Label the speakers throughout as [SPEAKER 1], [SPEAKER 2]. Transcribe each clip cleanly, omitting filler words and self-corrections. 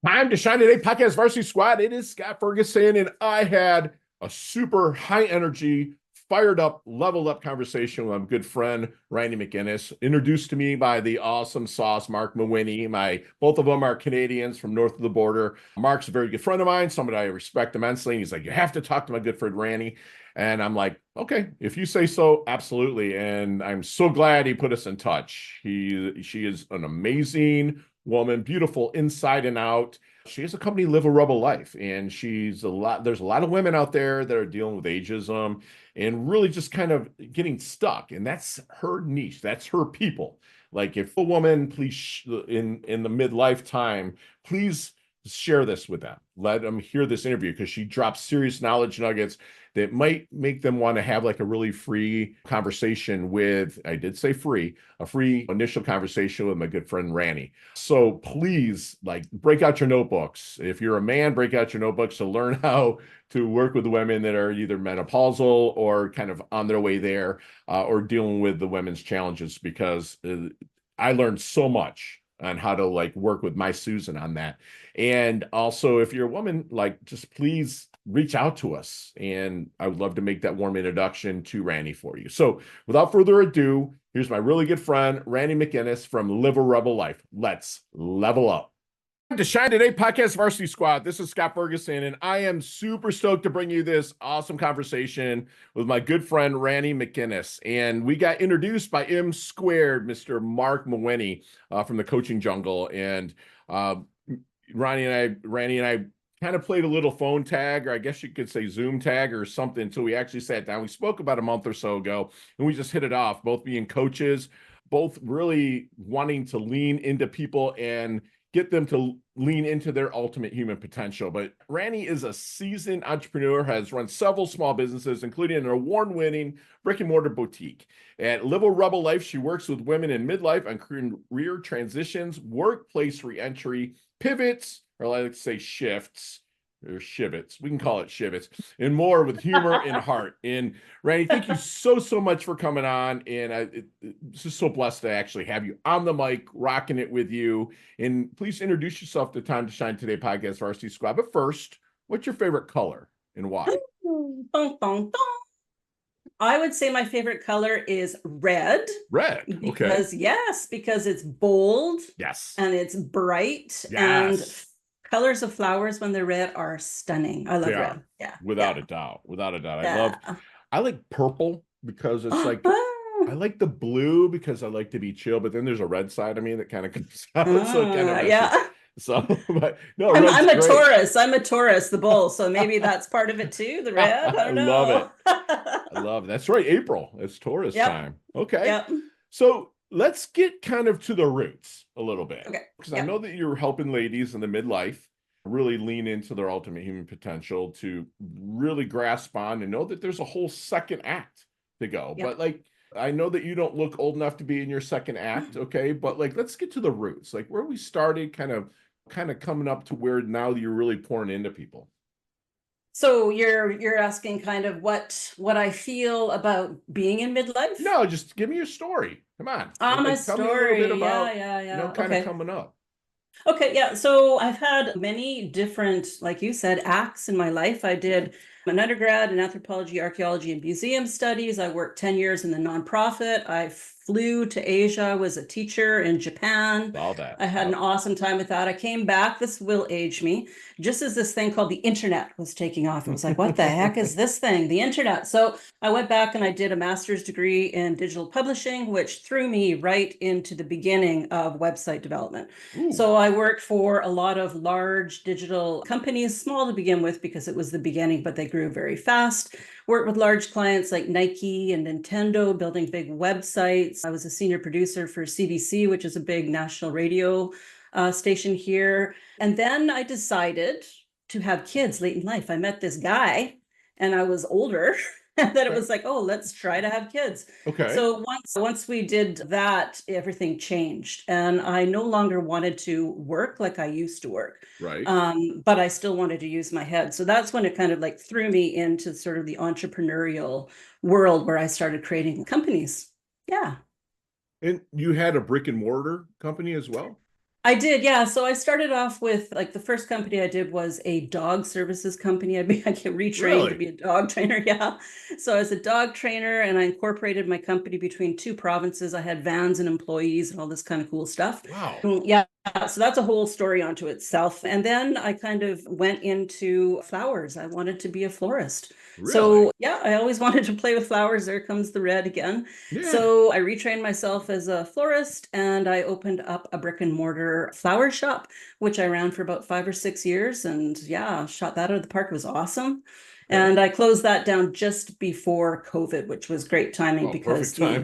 [SPEAKER 1] Time to shine today, podcast varsity squad. It is Scott Ferguson, and I had a super high energy, fired up, leveled up conversation with my good friend Rani MacInnes, introduced to me by the awesome sauce Mark McWhinney. Both of them are Canadians from north of the border. Mark's a very good friend of mine, somebody I respect immensely. And he's like, "You have to talk to my good friend Rani." And I'm like, "Okay, if you say so, absolutely." And I'm so glad he put us in touch. She is an amazing woman, beautiful inside and out. She has a company, Live a Rebel Life, and there's a lot of women out there that are dealing with ageism and really just kind of getting stuck. And that's her niche. That's her people. Like, if a woman, please, in the midlife time, please share this with them. Let them hear this interview, because she drops serious knowledge nuggets that might make them want to have like a really free conversation with, I did say free, a free initial conversation with my good friend Rani. So please, like, break out your notebooks. If you're a man, break out your notebooks to learn how to work with women that are either menopausal or kind of on their way there, or dealing with the women's challenges, because I learned so much on how to like work with my Susan on that. And also, if you're a woman, like, just please reach out to us. And I would love to make that warm introduction to Rani for you. So without further ado, here's my really good friend, Rani MacInnes from Live a Rebel Life. Let's level up. To Shine Today podcast varsity squad. This is Scott Ferguson, and I am super stoked to bring you this awesome conversation with my good friend Rani MacInnes. And we got introduced by M Squared, Mr. Mark McWhinney from the Coaching Jungle. And Rani and I kind of played a little phone tag, or I guess you could say Zoom tag or something, until we actually sat down. We spoke about a month or so ago, and we just hit it off, both being coaches, both really wanting to lean into people and get them to lean into their ultimate human potential. But Rani is a seasoned entrepreneur, has run several small businesses, including an award-winning brick-and-mortar boutique. At Live a Rebel Life, she works with women in midlife on career transitions, workplace reentry, pivots, or I like to say shifts, or shivets. We can call it shivets, and more, with humor and heart. And Rani, thank you so much for coming on. And it's just so blessed to actually have you on the mic, rocking it with you. And please introduce yourself to Time to Shine Today podcast varsity squad. But first, what's your favorite color and why?
[SPEAKER 2] Dun, dun, dun. I would say my favorite color is red.
[SPEAKER 1] Red. Okay.
[SPEAKER 2] Because it's bold
[SPEAKER 1] Yes.
[SPEAKER 2] and it's bright, and
[SPEAKER 1] Yes.
[SPEAKER 2] colors of flowers when they're red are stunning. I
[SPEAKER 1] They
[SPEAKER 2] love
[SPEAKER 1] are.
[SPEAKER 2] red. Yeah.
[SPEAKER 1] Without a doubt. Without a doubt.
[SPEAKER 2] Yeah.
[SPEAKER 1] I like purple, because it's like, I like the blue because I like to be chill, but then there's a red side of me that kind of comes out, so it kind of meshes.
[SPEAKER 2] Yeah.
[SPEAKER 1] So, but no,
[SPEAKER 2] I'm
[SPEAKER 1] red's
[SPEAKER 2] I'm a
[SPEAKER 1] great.
[SPEAKER 2] Taurus. I'm a Taurus, the bull. So maybe that's part of it too, the red. I
[SPEAKER 1] I
[SPEAKER 2] don't
[SPEAKER 1] love
[SPEAKER 2] know.
[SPEAKER 1] it. I love it. That's right, April. It's Taurus
[SPEAKER 2] Yep.
[SPEAKER 1] time. Okay.
[SPEAKER 2] Yep.
[SPEAKER 1] So let's get kind of to the roots a little bit,
[SPEAKER 2] Okay.
[SPEAKER 1] because I
[SPEAKER 2] Yep.
[SPEAKER 1] know that you're helping ladies in the midlife really lean into their ultimate human potential, to really grasp on and know that there's a whole second act to go.
[SPEAKER 2] Yep.
[SPEAKER 1] But like, I know that you don't look old enough to be in your second act, okay? But like, let's get to the roots, like where we started, kind of coming up to where now you're really pouring into people.
[SPEAKER 2] So you're asking kind of what I feel about being in midlife?
[SPEAKER 1] No, just give me your story. Come on.
[SPEAKER 2] My
[SPEAKER 1] Like, tell me a little bit
[SPEAKER 2] story. Yeah,
[SPEAKER 1] about,
[SPEAKER 2] yeah, yeah.
[SPEAKER 1] kind of
[SPEAKER 2] Okay.
[SPEAKER 1] coming up.
[SPEAKER 2] Okay, yeah. So I've had many different, like you said, acts in my life. I
[SPEAKER 1] Yeah.
[SPEAKER 2] did an undergrad in anthropology, archaeology, and museum studies. I worked 10 years in the nonprofit. I flew to Asia, was a teacher in Japan.
[SPEAKER 1] All that.
[SPEAKER 2] I had an
[SPEAKER 1] Yep.
[SPEAKER 2] awesome time with that. I came back, this will age me, just as this thing called the internet was taking off. It was like, what the heck is this thing? The internet. So I went back and I did a master's degree in digital publishing, which threw me right into the beginning of website development.
[SPEAKER 1] Ooh.
[SPEAKER 2] So I worked for a lot of large digital companies, small to begin with because it was the beginning, but they grew very fast. Worked with large clients like Nike and Nintendo, building big websites. I was a senior producer for CBC, which is a big national radio station here. And then I decided to have kids late in life. I met this guy and I was older. And then it
[SPEAKER 1] Okay.
[SPEAKER 2] was like, oh, let's try to have kids.
[SPEAKER 1] Okay.
[SPEAKER 2] So once we did that, everything changed. And I no longer wanted to work like I used to work.
[SPEAKER 1] Right.
[SPEAKER 2] But I still wanted to use my head. So that's when it kind of like threw me into sort of the entrepreneurial world where I started creating companies. Yeah.
[SPEAKER 1] And you had a brick and mortar company as well?
[SPEAKER 2] I did, yeah. So I started off with like the first company I did was a dog services company. I get retrained to
[SPEAKER 1] Really?
[SPEAKER 2] be a dog trainer, yeah. So I was a dog trainer and I incorporated my company between two provinces. I had vans and employees and all this kind of cool stuff.
[SPEAKER 1] Wow.
[SPEAKER 2] Yeah, so that's a whole story onto itself. And then I kind of went into flowers. I wanted to be a florist.
[SPEAKER 1] Really?
[SPEAKER 2] So yeah, I always wanted to play with flowers. There comes the red again.
[SPEAKER 1] Yeah.
[SPEAKER 2] So I retrained myself as a florist and I opened up a brick and mortar flower shop, which I ran for about 5 or 6 years. And yeah, shot that out of the park. It was awesome.
[SPEAKER 1] Okay.
[SPEAKER 2] And I closed that down just before COVID, which was great timing
[SPEAKER 1] Well, perfect
[SPEAKER 2] because
[SPEAKER 1] timing.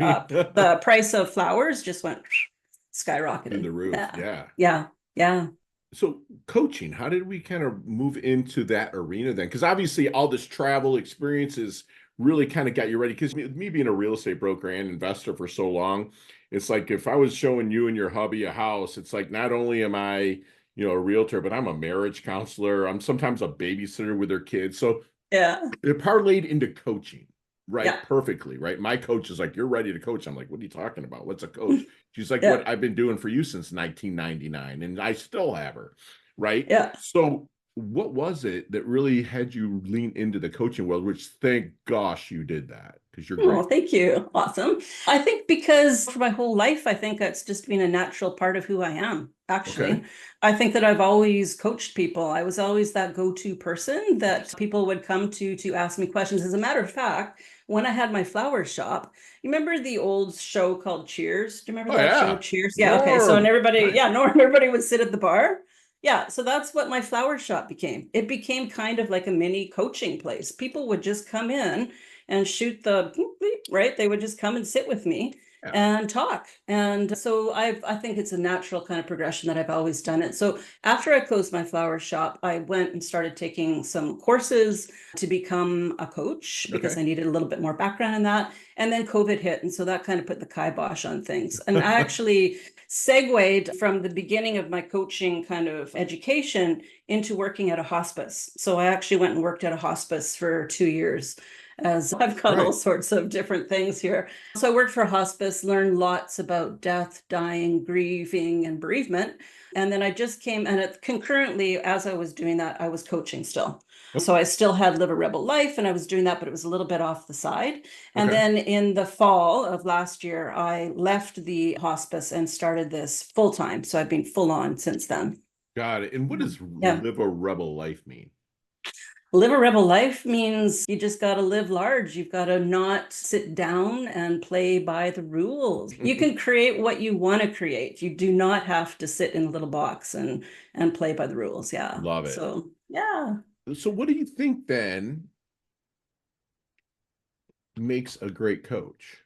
[SPEAKER 2] the price of flowers just went
[SPEAKER 1] Through the
[SPEAKER 2] skyrocketing.
[SPEAKER 1] roof.
[SPEAKER 2] Yeah.
[SPEAKER 1] Yeah.
[SPEAKER 2] Yeah. Yeah.
[SPEAKER 1] So coaching, how did we kind of move into that arena then? Because obviously all this travel experiences really kind of got you ready. Because me being a real estate broker and investor for so long, it's like if I was showing you and your hubby a house, it's like not only am I, a realtor, but I'm a marriage counselor. I'm sometimes a babysitter with their kids. So
[SPEAKER 2] Yeah.
[SPEAKER 1] it parlayed into coaching,
[SPEAKER 2] Yeah.
[SPEAKER 1] right? Perfectly, right? My coach is like, "You're ready to coach." I'm like, "What are you talking about? What's a coach?" She's like,
[SPEAKER 2] Yeah.
[SPEAKER 1] "What I've been doing for you since 1999." And I still have her, right?
[SPEAKER 2] Yeah.
[SPEAKER 1] So what was it that really had you lean into the coaching world, which thank gosh you did that because you're
[SPEAKER 2] Oh,
[SPEAKER 1] great.
[SPEAKER 2] thank you. Awesome. I think because for my whole life, I think that's just been a natural part of who I am,
[SPEAKER 1] Okay.
[SPEAKER 2] actually. I think that I've always coached people. I was always that go-to person that people would come to ask me questions. As a matter of fact, when I had my flower shop, you remember the old show called Cheers? Do you remember
[SPEAKER 1] Oh
[SPEAKER 2] that show,
[SPEAKER 1] yeah.
[SPEAKER 2] Cheers? Yeah, okay. So and
[SPEAKER 1] Norm.
[SPEAKER 2] everybody,
[SPEAKER 1] Right.
[SPEAKER 2] yeah, Norm, everybody would sit at the bar. Yeah, so that's what my flower shop became. It became kind of like a mini coaching place. People would just come in and shoot the right. They would just come and sit with me
[SPEAKER 1] Yeah.
[SPEAKER 2] and talk. And so I think it's a natural kind of progression that I've always done it. So after I closed my flower shop, I went and started taking some courses to become a coach because
[SPEAKER 1] Okay.
[SPEAKER 2] I needed a little bit more background in that. And then COVID hit. And so that kind of put the kibosh on things. And I actually segued from the beginning of my coaching kind of education into working at a hospice. So I actually went and worked at a hospice for 2 years as I've got all
[SPEAKER 1] Right.
[SPEAKER 2] sorts of different things here. So I worked for hospice, learned lots about death, dying, grieving, and bereavement. And then I just came and concurrently, as I was doing that, I was coaching still. So I still had Live a Rebel Life and I was doing that, but it was a little bit off the side. And
[SPEAKER 1] Okay.
[SPEAKER 2] then in the fall of last year, I left the hospice and started this full time. So I've been full on since then.
[SPEAKER 1] Got it. And what does
[SPEAKER 2] Yeah.
[SPEAKER 1] live a rebel life mean?
[SPEAKER 2] Live a rebel life means you just got to live large. You've got to not sit down and play by the rules. You can create what you want to create. You do not have to sit in a little box and play by the rules. Yeah.
[SPEAKER 1] Love it.
[SPEAKER 2] So, yeah.
[SPEAKER 1] So what do you think then makes a great coach?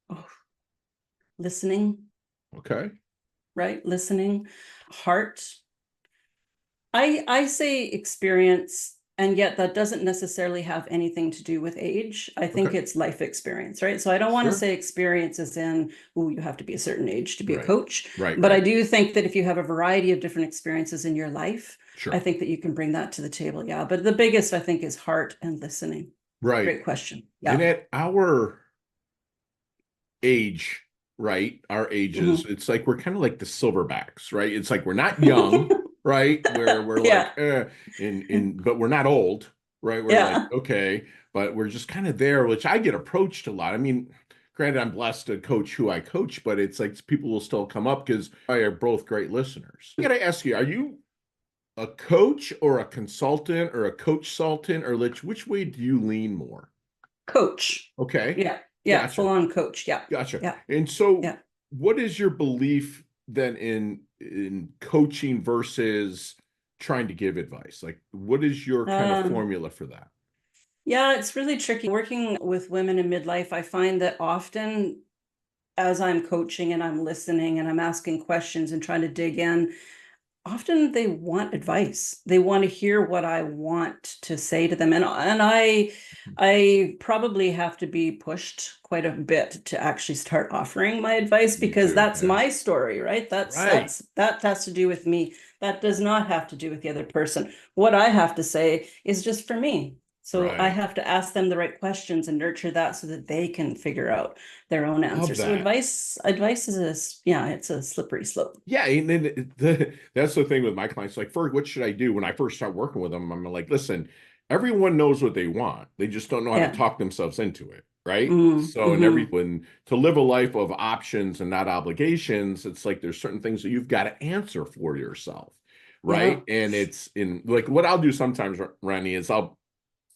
[SPEAKER 2] Oh, listening,
[SPEAKER 1] Okay.
[SPEAKER 2] right? Listening, heart. I say experience, and yet that doesn't necessarily have anything to do with age. I think
[SPEAKER 1] Okay.
[SPEAKER 2] it's life experience, right? So I don't want to
[SPEAKER 1] Sure.
[SPEAKER 2] say experience as in, oh, you have to be a certain age to be a
[SPEAKER 1] Right.
[SPEAKER 2] coach.
[SPEAKER 1] Right.
[SPEAKER 2] But I
[SPEAKER 1] Right.
[SPEAKER 2] do think that if you have a variety of different experiences in your life, I
[SPEAKER 1] Sure.
[SPEAKER 2] think that you can bring that to the table. Yeah. But the biggest, I think, is heart and listening.
[SPEAKER 1] Right.
[SPEAKER 2] Great question.
[SPEAKER 1] And
[SPEAKER 2] Yeah.
[SPEAKER 1] at our age, right? Our ages,
[SPEAKER 2] Mhm.
[SPEAKER 1] it's like we're kind of like the silverbacks, right? It's like we're not young, right? Where we're like,
[SPEAKER 2] Yeah.
[SPEAKER 1] but we're not old, right? We're like,
[SPEAKER 2] Yeah.
[SPEAKER 1] okay, but we're just kind of there, which I get approached a lot. I mean, granted, I'm blessed to coach who I coach, but it's like people will still come up because I are both great listeners. I gotta ask you, are you a coach or a consultant or a coach sultan or which way do you lean more?
[SPEAKER 2] Coach.
[SPEAKER 1] Okay,
[SPEAKER 2] Yeah. Yeah.
[SPEAKER 1] gotcha.
[SPEAKER 2] Full on coach. Yeah.
[SPEAKER 1] Gotcha.
[SPEAKER 2] Yeah.
[SPEAKER 1] And so
[SPEAKER 2] Yeah.
[SPEAKER 1] what is your belief then in coaching versus trying to give advice? Like what is your kind of
[SPEAKER 2] Um,
[SPEAKER 1] formula for that?
[SPEAKER 2] Yeah, it's really tricky. Working with women in midlife, I find that often as I'm coaching and I'm listening and I'm asking questions and trying to dig in, often they want advice. They want to hear what I want to say to them. And I probably have to be pushed quite a bit to actually start offering my advice
[SPEAKER 1] Me
[SPEAKER 2] because
[SPEAKER 1] too.
[SPEAKER 2] that's
[SPEAKER 1] Yeah.
[SPEAKER 2] my story, right?
[SPEAKER 1] Right.
[SPEAKER 2] That has to do with me. That does not have to do with the other person. What I have to say is just for me. So I
[SPEAKER 1] Right.
[SPEAKER 2] have to ask them the right questions and nurture that so that they can figure out their own
[SPEAKER 1] Love
[SPEAKER 2] answers. So
[SPEAKER 1] that.
[SPEAKER 2] advice is yeah, it's a slippery slope.
[SPEAKER 1] Yeah, and then that's the thing with my clients. Like, Ferg, what should I do when I first start working with them? I'm like, listen, everyone knows what they want. They just don't know how to
[SPEAKER 2] Yeah.
[SPEAKER 1] talk themselves into it, right?
[SPEAKER 2] Mm,
[SPEAKER 1] So, and
[SPEAKER 2] hmm.
[SPEAKER 1] when to live a life of options and not obligations, it's like there's certain things that you've got to answer for yourself, right?
[SPEAKER 2] Yeah.
[SPEAKER 1] And it's in like what I'll do sometimes, Ronnie, is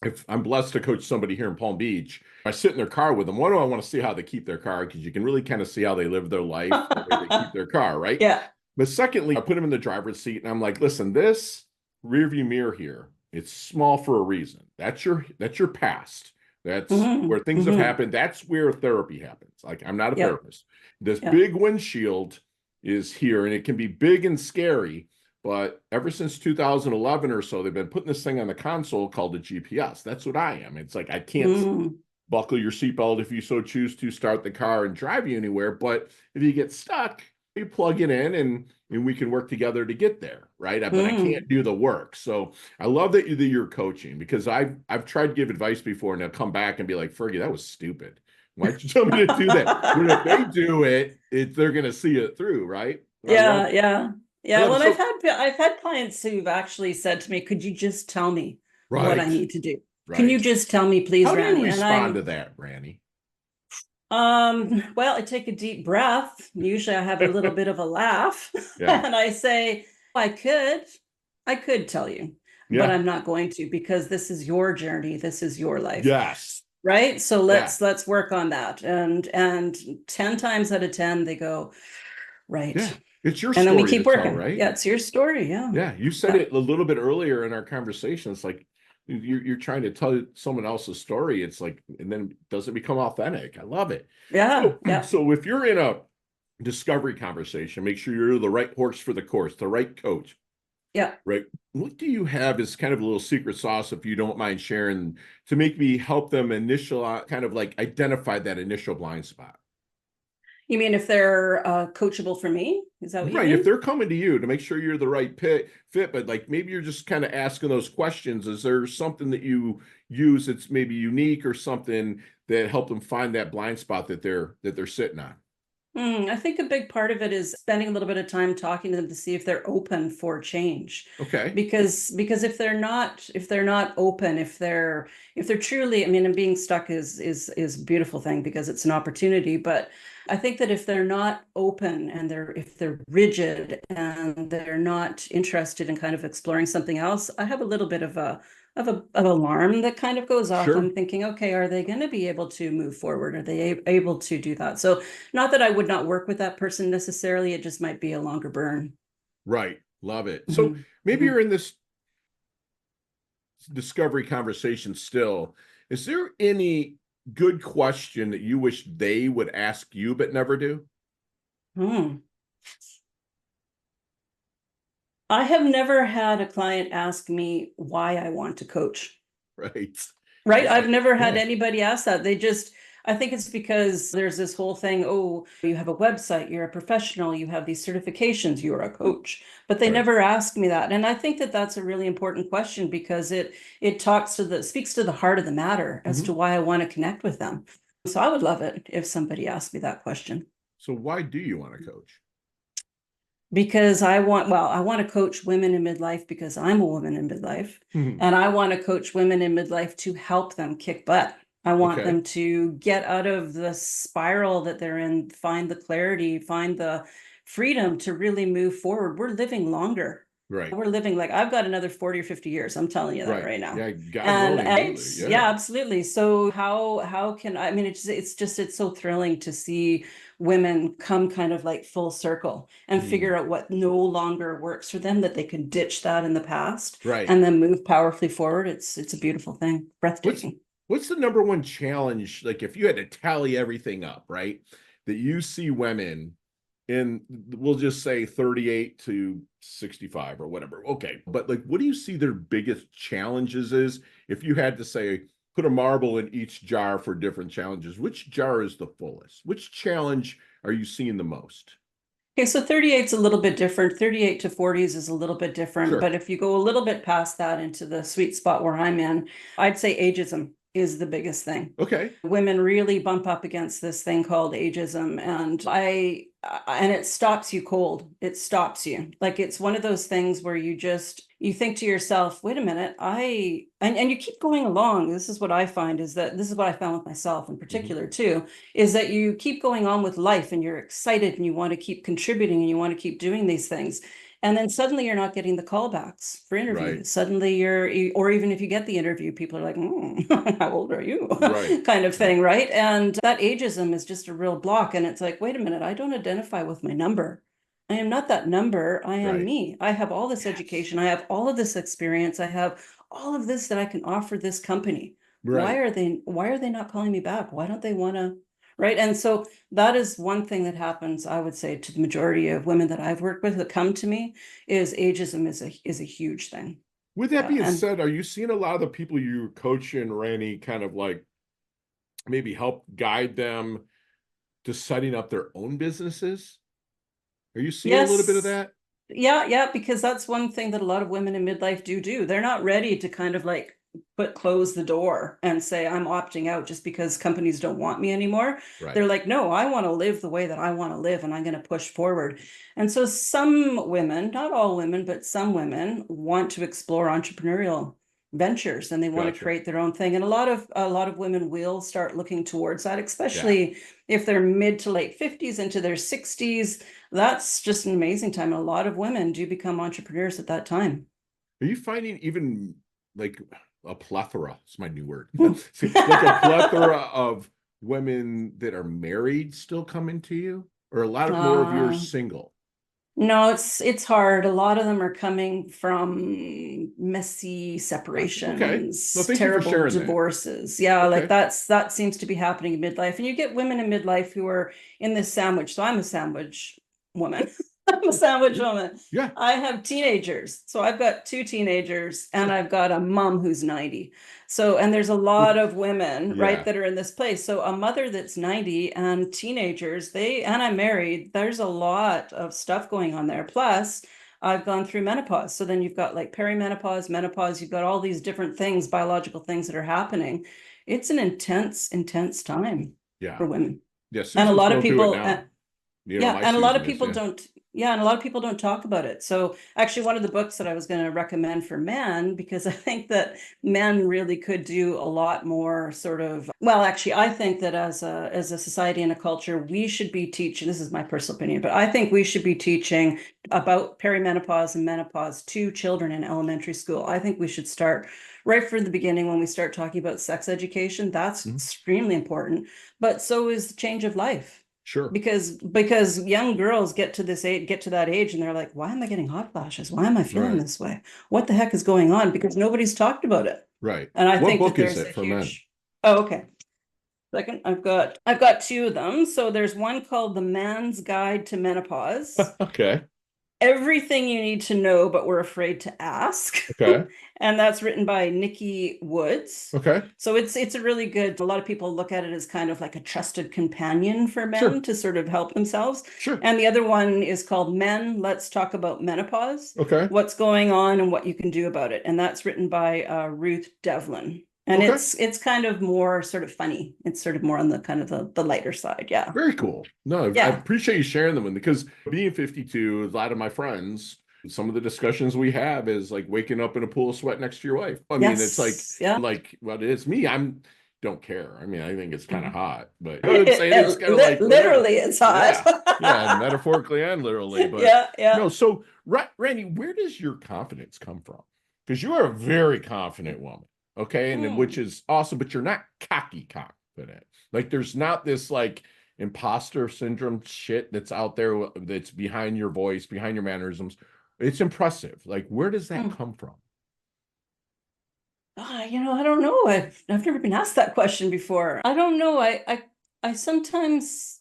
[SPEAKER 1] if I'm blessed to coach somebody here in Palm Beach, I sit in their car with them. One, I want to see how they keep their car because you can really kind of see how they live their life, the way they keep their car, right?
[SPEAKER 2] Yeah.
[SPEAKER 1] But secondly, I put them in the driver's seat and I'm like, listen, this rear view mirror here, it's small for a reason. That's your past. That's
[SPEAKER 2] Hmm.
[SPEAKER 1] where things have
[SPEAKER 2] Hmm.
[SPEAKER 1] happened. That's where therapy happens. Like I'm not a
[SPEAKER 2] Yeah.
[SPEAKER 1] therapist. This
[SPEAKER 2] Yeah.
[SPEAKER 1] big windshield is here and it can be big and scary. But ever since 2011 or so, they've been putting this thing on the console called the GPS. That's what I am. It's like I can't
[SPEAKER 2] Mm.
[SPEAKER 1] buckle your seatbelt if you so choose to start the car and drive you anywhere. But if you get stuck, you plug it in and we can work together to get there, right? But I can't
[SPEAKER 2] Mm.
[SPEAKER 1] do the work. So I love that you're coaching because I've tried to give advice before and they'll come back and be like, Fergie, that was stupid. Why'd you tell me to do that? When if they do it, they're gonna see it through, right? I love
[SPEAKER 2] Yeah,
[SPEAKER 1] it.
[SPEAKER 2] yeah.
[SPEAKER 1] I
[SPEAKER 2] Yeah,
[SPEAKER 1] love it.
[SPEAKER 2] well,
[SPEAKER 1] So
[SPEAKER 2] I've had clients who've actually said to me, "Could you just tell me what I
[SPEAKER 1] right,
[SPEAKER 2] need to do? Can you
[SPEAKER 1] right.
[SPEAKER 2] just tell me, please,
[SPEAKER 1] How do you
[SPEAKER 2] Rani?" And
[SPEAKER 1] respond to
[SPEAKER 2] I'm
[SPEAKER 1] that, Randy?
[SPEAKER 2] well, I take a deep breath. Usually I have a little bit of a laugh
[SPEAKER 1] Yeah,
[SPEAKER 2] and I say, I could tell you, but
[SPEAKER 1] yeah,
[SPEAKER 2] I'm not going to because this is your journey. This is your life.
[SPEAKER 1] yes,
[SPEAKER 2] Right? So
[SPEAKER 1] yeah,
[SPEAKER 2] let's work on that. And 10 times out of 10, they go, right.
[SPEAKER 1] yeah. It's your
[SPEAKER 2] And then we
[SPEAKER 1] story to
[SPEAKER 2] keep
[SPEAKER 1] tell,
[SPEAKER 2] working.
[SPEAKER 1] right?
[SPEAKER 2] Yeah, it's your story. Yeah.
[SPEAKER 1] Yeah, you said
[SPEAKER 2] Yeah.
[SPEAKER 1] it a little bit earlier in our conversation. It's like you're trying to tell someone else's story. It's like, and then does it become authentic? I love it.
[SPEAKER 2] Yeah.
[SPEAKER 1] So,
[SPEAKER 2] Yeah.
[SPEAKER 1] so if you're in a discovery conversation, make sure you're the right horse for the course, the right coach,
[SPEAKER 2] Yeah.
[SPEAKER 1] right? What do you have as kind of a little secret sauce, if you don't mind sharing, to make me help them initial kind of like identify that initial blind spot?
[SPEAKER 2] You mean if they're coachable for me? Is that what you
[SPEAKER 1] Right. If
[SPEAKER 2] mean?
[SPEAKER 1] they're coming to you to make sure you're the right fit, but like maybe you're just kind of asking those questions. Is there something that you use that's maybe unique or something that help them find that blind spot that they're sitting on?
[SPEAKER 2] I think a big part of it is spending a little bit of time talking to them to see if they're open for change.
[SPEAKER 1] Okay.
[SPEAKER 2] Because if they're not open, if they're truly, I mean, and being stuck is a beautiful thing because it's an opportunity. But I think that if they're not open and if they're rigid and they're not interested in kind of exploring something else, I have a little bit of alarm that kind of goes off.
[SPEAKER 1] Sure.
[SPEAKER 2] I'm thinking, okay, are they going to be able to move forward? Are they able to do that? So not that I would not work with that person necessarily, it just might be a longer burn.
[SPEAKER 1] Right. Love it. So
[SPEAKER 2] Mhm.
[SPEAKER 1] maybe
[SPEAKER 2] Mhm.
[SPEAKER 1] you're in this discovery conversation still. Is there any good question that you wish they would ask you but never do?
[SPEAKER 2] Hmm. I have never had a client ask me why I want to coach.
[SPEAKER 1] Right.
[SPEAKER 2] Right?
[SPEAKER 1] Yeah.
[SPEAKER 2] I've never had
[SPEAKER 1] Yeah.
[SPEAKER 2] anybody ask that. I think it's because there's this whole thing, oh, you have a website, you're a professional, you have these certifications, you're a coach. But they
[SPEAKER 1] Right.
[SPEAKER 2] never ask me that. And I think that that's a really important question because it speaks to the heart of the matter as to
[SPEAKER 1] Mhm.
[SPEAKER 2] why I want to connect with them. So I would love it if somebody asked me that question.
[SPEAKER 1] So why do you want to coach?
[SPEAKER 2] Because I want to coach women in midlife because I'm a woman in midlife.
[SPEAKER 1] Mhm.
[SPEAKER 2] And I want to coach women in midlife to help them kick butt. I want
[SPEAKER 1] Okay.
[SPEAKER 2] them to get out of the spiral that they're in, find the clarity, find the freedom to really move forward. We're living longer.
[SPEAKER 1] Right.
[SPEAKER 2] We're living like I've got another 40 or 50 years. I'm telling you that
[SPEAKER 1] Right.
[SPEAKER 2] right now.
[SPEAKER 1] Yeah. God
[SPEAKER 2] And,
[SPEAKER 1] willing,
[SPEAKER 2] and
[SPEAKER 1] truly.
[SPEAKER 2] yeah,
[SPEAKER 1] Yeah.
[SPEAKER 2] absolutely. So how can I mean it's so thrilling to see women come kind of like full circle and
[SPEAKER 1] Mhm.
[SPEAKER 2] figure out what no longer works for them, that they can ditch that in the past
[SPEAKER 1] Right.
[SPEAKER 2] and then move powerfully forward. It's a beautiful thing,
[SPEAKER 1] What's
[SPEAKER 2] breathtaking.
[SPEAKER 1] what's the number one challenge? Like if you had to tally everything up, right? That you see women in, we'll just say 38 to 65 or whatever. Okay. But like what do you see their biggest challenges is if you had to say put a marble in each jar for different challenges, which jar is the fullest? Which challenge are you seeing the most?
[SPEAKER 2] Okay, so 38 is a little bit different. 38 to 40s is a little bit different.
[SPEAKER 1] Sure.
[SPEAKER 2] But if you go a little bit past that into the sweet spot where I'm in, I'd say ageism is the biggest thing.
[SPEAKER 1] Okay.
[SPEAKER 2] Women really bump up against this thing called ageism, and it stops you cold. It stops you. Like it's one of those things where you think to yourself, wait a minute, and you keep going along. This is what I find is that this is what I found with myself in
[SPEAKER 1] Mhm.
[SPEAKER 2] particular too, is that you keep going on with life and you're excited and you want to keep contributing and you want to keep doing these things. And then suddenly you're not getting the callbacks for
[SPEAKER 1] Right.
[SPEAKER 2] interviews. Suddenly or even if you get the interview, people are like, how old are you?
[SPEAKER 1] Right.
[SPEAKER 2] kind of thing, right? And that ageism is just a real block. And it's like, wait a minute, I don't identify with my number. I am not that number. I am
[SPEAKER 1] Right.
[SPEAKER 2] me. I have all this
[SPEAKER 1] Yes.
[SPEAKER 2] education. I have all of this experience. I have all of this that I can offer this company.
[SPEAKER 1] Right.
[SPEAKER 2] Why are they not calling me back? Why don't they want to? Right. And so that is one thing that happens, I would say, to the majority of women that I've worked with that come to me is ageism is a huge thing.
[SPEAKER 1] With that
[SPEAKER 2] Yeah.
[SPEAKER 1] being
[SPEAKER 2] And
[SPEAKER 1] said, are you seeing a lot of the people you coach in, Randy, kind of like maybe help guide them to setting up their own businesses? Are you seeing a little bit of
[SPEAKER 2] yes,
[SPEAKER 1] that?
[SPEAKER 2] yeah, because that's one thing that a lot of women in midlife do. They're not ready to kind of like close the door and say, I'm opting out just because companies don't want me anymore.
[SPEAKER 1] Right.
[SPEAKER 2] They're like, no, I want to live the way that I want to live and I'm going to push forward. And so some women, not all women, but some women want to explore entrepreneurial ventures and they want to
[SPEAKER 1] Gotcha.
[SPEAKER 2] create their own thing. And a lot of women will start looking towards that,
[SPEAKER 1] Yeah.
[SPEAKER 2] especially if they're mid to late 50s into their 60s. That's just an amazing time. A lot of women do become entrepreneurs at that time.
[SPEAKER 1] Are you finding even like a plethora? It's my new word. Like a plethora of women that are married still coming to you, or a lot of more of you are
[SPEAKER 2] Uh,
[SPEAKER 1] single?
[SPEAKER 2] no, it's hard. A lot of them are coming from messy
[SPEAKER 1] Gotcha. Okay. No,
[SPEAKER 2] separations,
[SPEAKER 1] thank you for
[SPEAKER 2] terrible
[SPEAKER 1] sharing that.
[SPEAKER 2] divorces. Yeah, like
[SPEAKER 1] Okay.
[SPEAKER 2] that seems to be happening in midlife. And you get women in midlife who are in this sandwich. So I'm a sandwich woman. I'm a sandwich
[SPEAKER 1] Yeah.
[SPEAKER 2] woman.
[SPEAKER 1] Yeah.
[SPEAKER 2] I have teenagers. So I've got two teenagers and
[SPEAKER 1] Sure.
[SPEAKER 2] I've got a mom who's 90. So, and there's a lot of women, right,
[SPEAKER 1] Yeah.
[SPEAKER 2] that are in this place. So a mother that's 90 and teenagers, and I'm married, there's a lot of stuff going on there. Plus, I've gone through menopause. So then you've got like perimenopause, menopause, you've got all these different things, biological things that are happening. It's an intense, intense time
[SPEAKER 1] Yeah.
[SPEAKER 2] for women.
[SPEAKER 1] Yeah.
[SPEAKER 2] And a
[SPEAKER 1] Susans
[SPEAKER 2] lot of
[SPEAKER 1] go through it
[SPEAKER 2] people,
[SPEAKER 1] now. You know,
[SPEAKER 2] yeah,
[SPEAKER 1] my
[SPEAKER 2] and a lot
[SPEAKER 1] Susan
[SPEAKER 2] of
[SPEAKER 1] is,
[SPEAKER 2] people
[SPEAKER 1] yeah.
[SPEAKER 2] don't, yeah, and a lot of people don't talk about it. So actually one of the books that I was going to recommend for men, because I think that men really could do a lot more sort of, well, actually, I think that as a society and a culture, we should be teaching, this is my personal opinion, but I think we should be teaching about perimenopause and menopause to children in elementary school. I think we should start right from the beginning when we start talking about sex education. That's
[SPEAKER 1] Mhm.
[SPEAKER 2] extremely important, but so is the change of life
[SPEAKER 1] Sure.
[SPEAKER 2] because young girls get to that age and they're like, why am I getting hot flashes? Why am I feeling
[SPEAKER 1] Right.
[SPEAKER 2] this way? What the heck is going on? Because nobody's talked about it.
[SPEAKER 1] Right.
[SPEAKER 2] And I
[SPEAKER 1] What
[SPEAKER 2] think that
[SPEAKER 1] book is
[SPEAKER 2] there's
[SPEAKER 1] it
[SPEAKER 2] a
[SPEAKER 1] for men?
[SPEAKER 2] huge. Oh, okay. Second, I've got two of them. So there's one called The Man's Guide to Menopause.
[SPEAKER 1] Okay.
[SPEAKER 2] Everything you need to know, but we're afraid to ask.
[SPEAKER 1] Okay.
[SPEAKER 2] And that's written by Nikki Woods.
[SPEAKER 1] Okay.
[SPEAKER 2] So it's a really good, a lot of people look at it as kind of like a trusted companion for men
[SPEAKER 1] Sure.
[SPEAKER 2] to sort of help themselves.
[SPEAKER 1] Sure.
[SPEAKER 2] And the other one is called Men, Let's Talk About Menopause,
[SPEAKER 1] Okay.
[SPEAKER 2] What's Going On and What You Can Do About It. And that's written by Ruth Devlin. And
[SPEAKER 1] Okay.
[SPEAKER 2] it's kind of more sort of funny. It's sort of more on the kind of the lighter side. Yeah.
[SPEAKER 1] Very cool. No, I
[SPEAKER 2] Yeah.
[SPEAKER 1] appreciate you sharing them because being 52, a lot of my friends, some of the discussions we have is like waking up in a pool of sweat next to your wife. I mean, it's
[SPEAKER 2] Yes. Yeah.
[SPEAKER 1] like what it is me. I'm don't care. I mean, I think it's kind of
[SPEAKER 2] Mhm.
[SPEAKER 1] hot, but I would say it's kind of like whatever.
[SPEAKER 2] Literally, it's hot.
[SPEAKER 1] Yeah. Yeah, metaphorically and literally. But
[SPEAKER 2] Yeah, yeah.
[SPEAKER 1] no, so Randy, where does your confidence come from? Because you are a very confident woman. Okay. And then which
[SPEAKER 2] Mm.
[SPEAKER 1] is awesome, but you're not cocky confident. Like there's not this like imposter syndrome shit that's out there that's behind your voice, behind your mannerisms. It's impressive. Like, where does that
[SPEAKER 2] Mm.
[SPEAKER 1] come from?
[SPEAKER 2] I don't know. I've never been asked that question before. I don't know. I sometimes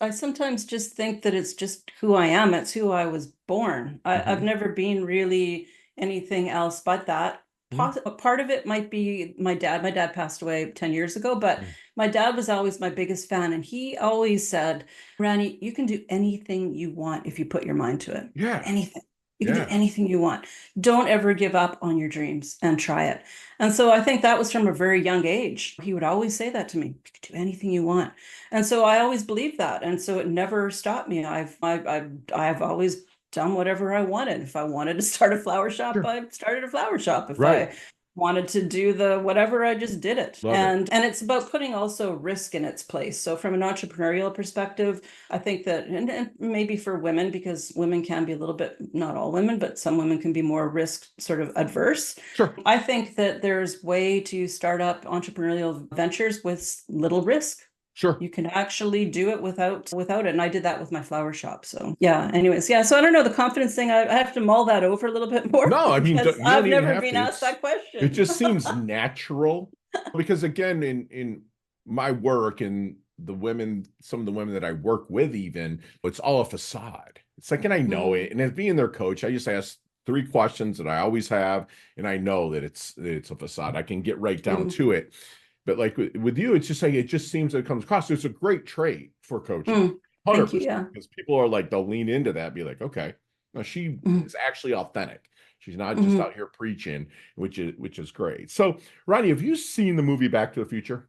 [SPEAKER 2] just think that it's just who I am. It's who I was born. I've
[SPEAKER 1] Mhm.
[SPEAKER 2] never been really anything else but that.
[SPEAKER 1] Mhm.
[SPEAKER 2] A part of it might be my dad. My dad passed away 10 years ago, but
[SPEAKER 1] Mm.
[SPEAKER 2] my dad was always my biggest fan. And he always said, Rani, you can do anything you want if you put your mind to it.
[SPEAKER 1] Yeah.
[SPEAKER 2] Anything. You can do
[SPEAKER 1] Yeah.
[SPEAKER 2] anything you want. Don't ever give up on your dreams and try it. And so I think that was from a very young age. He would always say that to me, you can do anything you want. And so I always believed that. And so it never stopped me. I've always done whatever I wanted. If I wanted to start a flower shop,
[SPEAKER 1] Sure.
[SPEAKER 2] I started a flower shop. If
[SPEAKER 1] Right.
[SPEAKER 2] I wanted to do the whatever, I just did it.
[SPEAKER 1] Love it.
[SPEAKER 2] And it's about putting also risk in its place. So from an entrepreneurial perspective, I think that, and maybe for women, because women can be a little bit, not all women, but some women can be more risk sort of adverse.
[SPEAKER 1] Sure.
[SPEAKER 2] I think that there's way to start up entrepreneurial ventures with little risk.
[SPEAKER 1] Sure.
[SPEAKER 2] You can actually do it without it. And I did that with my flower shop. So yeah, anyways, yeah. So I don't know, the confidence thing, I have to mull that over a little bit more
[SPEAKER 1] No, I mean,
[SPEAKER 2] because
[SPEAKER 1] you
[SPEAKER 2] I've
[SPEAKER 1] don't even
[SPEAKER 2] never
[SPEAKER 1] have
[SPEAKER 2] been
[SPEAKER 1] to.
[SPEAKER 2] asked that
[SPEAKER 1] It
[SPEAKER 2] question.
[SPEAKER 1] just seems natural because again, in my work and the women, some of the women that I work with, even it's all a facade. It's like, and I know it. And as being their coach, I just ask 3 questions that I always have, and I know that it's a facade. I can get right down to it. But like with you, it's just like it just seems that it comes across. It's a great trait for coaching,
[SPEAKER 2] Thank you.
[SPEAKER 1] 100%.
[SPEAKER 2] Yeah.
[SPEAKER 1] Because people are like they'll lean into that, be like, okay, no, she
[SPEAKER 2] Mhm.
[SPEAKER 1] is actually authentic. She's not just
[SPEAKER 2] Mhm.
[SPEAKER 1] out here preaching, which is great. So, Ronnie, have you seen the movie Back to the Future?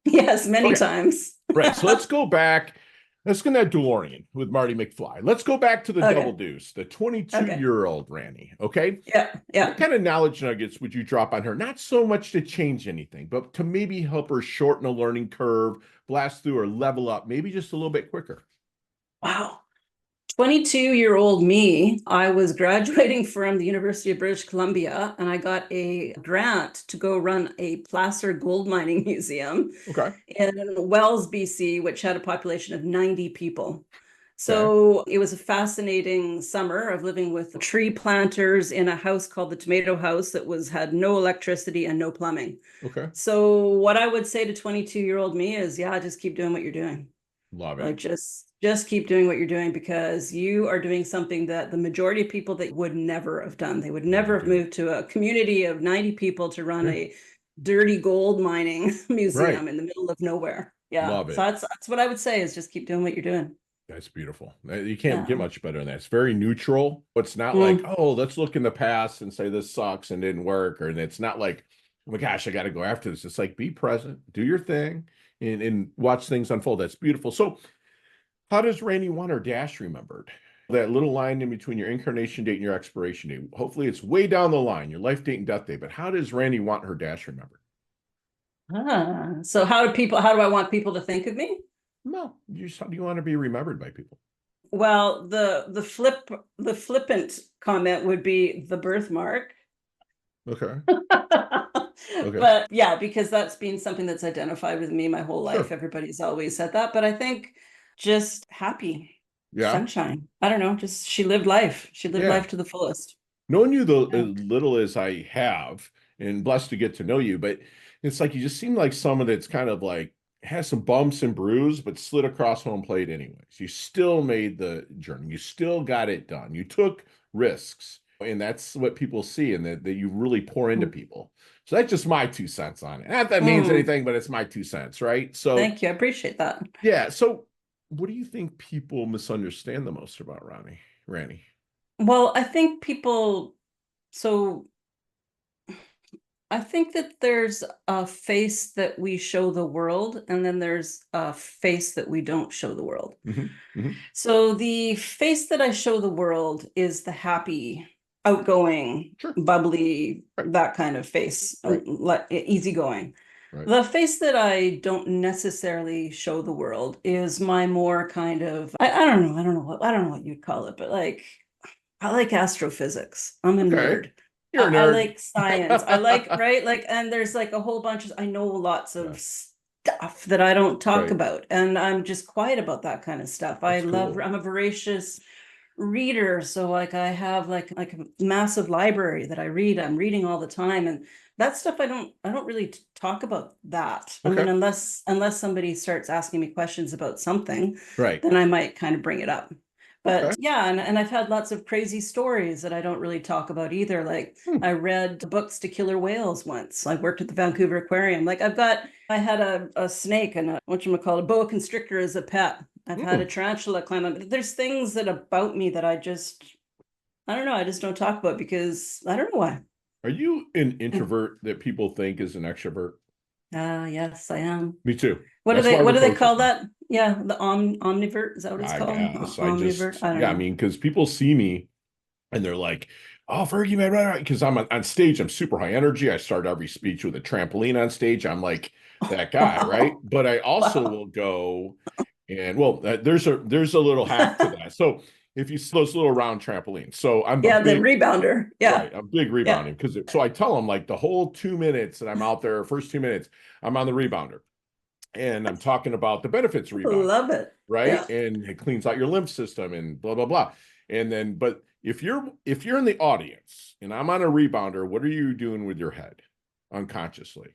[SPEAKER 2] Yes, many
[SPEAKER 1] Okay,
[SPEAKER 2] times.
[SPEAKER 1] right. So let's go back. Let's get that DeLorean with Marty McFly. Let's go back to the Double
[SPEAKER 2] Okay.
[SPEAKER 1] Deuce, the 22
[SPEAKER 2] Okay.
[SPEAKER 1] year old Randy. Okay.
[SPEAKER 2] Yeah. Yeah.
[SPEAKER 1] What kind of knowledge nuggets would you drop on her? Not so much to change anything, but to maybe help her shorten a learning curve, blast through, or level up, maybe just a little bit quicker.
[SPEAKER 2] Wow. 22-year-old me, I was graduating from the University of British Columbia, and I got a grant to go run a placer gold mining museum
[SPEAKER 1] Okay.
[SPEAKER 2] in Wells, BC, which had a population of 90 people.
[SPEAKER 1] Okay.
[SPEAKER 2] So it was a fascinating summer of living with tree planters in a house called the Tomato House that had no electricity and no plumbing.
[SPEAKER 1] Okay.
[SPEAKER 2] So what I would say to 22-year-old me is, yeah, just keep doing what you're doing.
[SPEAKER 1] Love it.
[SPEAKER 2] Like just keep doing what you're doing because you are doing something that the majority of people that would never have done. They would never
[SPEAKER 1] Never
[SPEAKER 2] have
[SPEAKER 1] do.
[SPEAKER 2] moved to a community of 90 people to run
[SPEAKER 1] Yeah.
[SPEAKER 2] a dirty gold mining
[SPEAKER 1] Right.
[SPEAKER 2] museum in the middle of nowhere. Yeah.
[SPEAKER 1] Love
[SPEAKER 2] So
[SPEAKER 1] it.
[SPEAKER 2] that's what I would say is just keep doing what you're doing.
[SPEAKER 1] That's beautiful. You can't get
[SPEAKER 2] Yeah.
[SPEAKER 1] much better than that. It's very neutral. It's not like,
[SPEAKER 2] Mm.
[SPEAKER 1] oh, let's look in the past and say this sucks and didn't work. Or it's not like, oh my gosh, I got to go after this. It's like be present, do your thing, and watch things unfold. That's beautiful. So how does Randy want her dash remembered? That little line in between your incarnation date and your expiration date. Hopefully it's way down the line, your life date and death date. But how does Randy want her dash remembered?
[SPEAKER 2] So how do I want people to think of me?
[SPEAKER 1] No, how do you want to be remembered by people?
[SPEAKER 2] Well, the flippant comment would be the birthmark.
[SPEAKER 1] Okay. Okay.
[SPEAKER 2] But yeah, because that's been something that's identified with me my whole life.
[SPEAKER 1] Sure.
[SPEAKER 2] Everybody's always said that. But I think just happy,
[SPEAKER 1] Yeah.
[SPEAKER 2] sunshine. I don't know, just she lived life. She lived
[SPEAKER 1] Yeah.
[SPEAKER 2] life to the fullest.
[SPEAKER 1] Knowing you
[SPEAKER 2] Yeah.
[SPEAKER 1] as little as I have, and blessed to get to know you, but it's like you just seem like someone that's kind of like has some bumps and bruise, but slid across home plate anyways. You still made the journey. You still got it done. You took risks, and that's what people see, and that you really pour into
[SPEAKER 2] Mm.
[SPEAKER 1] people. So that's just my 2 cents on it. Not that means
[SPEAKER 2] Mm.
[SPEAKER 1] anything, but it's my 2 cents, right? So
[SPEAKER 2] Thank you. I appreciate that.
[SPEAKER 1] yeah. So what do you think people misunderstand the most about Randy?
[SPEAKER 2] Well, so I think that there's a face that we show the world, and then there's a face that we don't show the world.
[SPEAKER 1] Hmm. Hmm.
[SPEAKER 2] So the face that I show the world is the happy, outgoing,
[SPEAKER 1] Sure.
[SPEAKER 2] bubbly,
[SPEAKER 1] Right.
[SPEAKER 2] that kind of face,
[SPEAKER 1] Right.
[SPEAKER 2] easygoing.
[SPEAKER 1] Right.
[SPEAKER 2] The face that I don't necessarily show the world is my more kind of, I don't know what you'd call it, but like I like astrophysics. I'm a
[SPEAKER 1] Okay.
[SPEAKER 2] nerd.
[SPEAKER 1] You're a
[SPEAKER 2] I
[SPEAKER 1] nerd.
[SPEAKER 2] like science. I like, right? Like, and there's like a whole bunch of, I know lots
[SPEAKER 1] Yeah.
[SPEAKER 2] of stuff that I don't talk
[SPEAKER 1] Right.
[SPEAKER 2] about. And I'm just quiet about that kind of stuff.
[SPEAKER 1] That's cool.
[SPEAKER 2] I'm a voracious reader. So like I have like a massive library that I read. I'm reading all the time. And that stuff I don't really talk about that. I mean,
[SPEAKER 1] Okay.
[SPEAKER 2] unless somebody starts asking me questions about something,
[SPEAKER 1] Right.
[SPEAKER 2] then I might kind of bring it up. But
[SPEAKER 1] Okay.
[SPEAKER 2] yeah, and I've had lots of crazy stories that I don't really talk about either. Like I read books to killer whales once. I worked at the Vancouver Aquarium. Like I had a snake and a whatchamacallit, a boa constrictor as a pet. I've had a
[SPEAKER 1] Hmm.
[SPEAKER 2] tarantula climb up. There's things that about me that I don't know, I just don't talk about because I don't know why.
[SPEAKER 1] Are you an introvert that people think is an extrovert?
[SPEAKER 2] Ah, yes, I am.
[SPEAKER 1] Me too. That's why
[SPEAKER 2] What
[SPEAKER 1] we're
[SPEAKER 2] do they
[SPEAKER 1] coaches
[SPEAKER 2] call
[SPEAKER 1] now.
[SPEAKER 2] that? Yeah, the omnivert, is that what it's
[SPEAKER 1] I
[SPEAKER 2] called?
[SPEAKER 1] guess I
[SPEAKER 2] Omnivert?
[SPEAKER 1] just,
[SPEAKER 2] I don't
[SPEAKER 1] yeah, I
[SPEAKER 2] know.
[SPEAKER 1] mean, because people see me and they're like, oh, Fergie, man, right. Because I'm on stage, I'm super high energy. I start every speech with a trampoline on stage. I'm like that guy, right?
[SPEAKER 2] Wow.
[SPEAKER 1] But I also
[SPEAKER 2] Wow.
[SPEAKER 1] will go and, well, there's a little hack to that. So if you see those little round trampolines, so I'm a
[SPEAKER 2] Yeah, the
[SPEAKER 1] big,
[SPEAKER 2] rebounder. Yeah.
[SPEAKER 1] right, I'm big
[SPEAKER 2] Yeah.
[SPEAKER 1] rebounding because so I tell them like the whole 2 minutes that I'm out there, first 2 minutes, I'm on the rebounder and I'm talking about the benefits of rebounding,
[SPEAKER 2] Love it.
[SPEAKER 1] right?
[SPEAKER 2] Yeah.
[SPEAKER 1] And it cleans out your lymph system and blah blah blah. And then, but if you're in the audience and I'm on a rebounder, what are you doing with your head unconsciously?